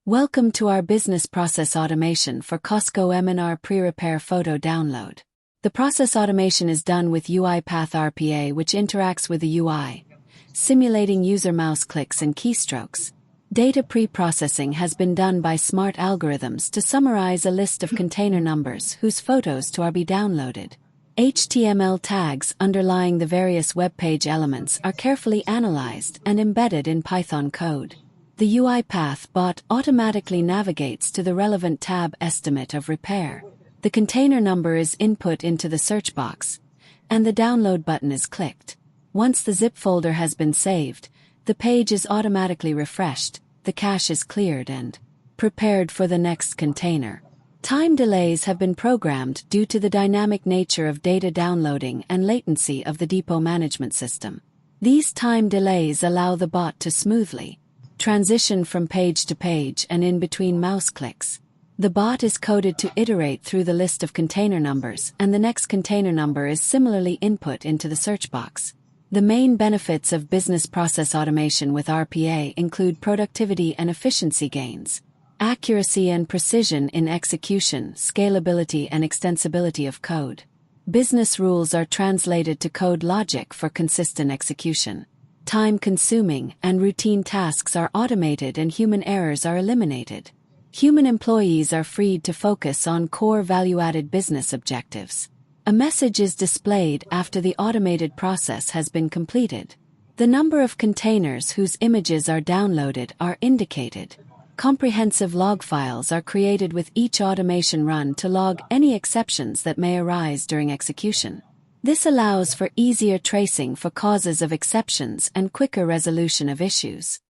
Welcome to our business process automation for COSCO DMS pre-repair photo download. The process automation is done with UiPath RPA, which interacts with the UI, simulating user mouse clicks and keystrokes. Data pre-processing has been done by smart algorithms to summarize a list of container numbers whose photos to be downloaded. HTML tags underlying the various web page elements are carefully analyzed and embedded in Python code. The UiPath bot automatically navigates to the relevant tab estimate of repair. The container number is input into the search box, and the download button is clicked. Once the zip folder has been saved, the page is automatically refreshed, the cache is cleared and prepared for the next container. Time delays have been programmed due to the dynamic nature of data downloading and latency of the depot management system. These time delays allow the bot to smoothly transition from page to page and in between mouse clicks. The bot is coded to iterate through the list of container numbers, and the next container number is similarly input into the search box. The main benefits of business process automation with RPA include productivity and efficiency gains, accuracy and precision in execution, scalability and extensibility of code. Business rules are translated to code logic for consistent execution. Time-consuming and routine tasks are automated and human errors are eliminated. Human employees are freed to focus on core value-added business objectives. A message is displayed after the automated process has been completed. The number of containers whose images are downloaded are indicated. Comprehensive log files are created with each automation run to log any exceptions that may arise during execution. This allows for easier tracing for causes of exceptions and quicker resolution of issues.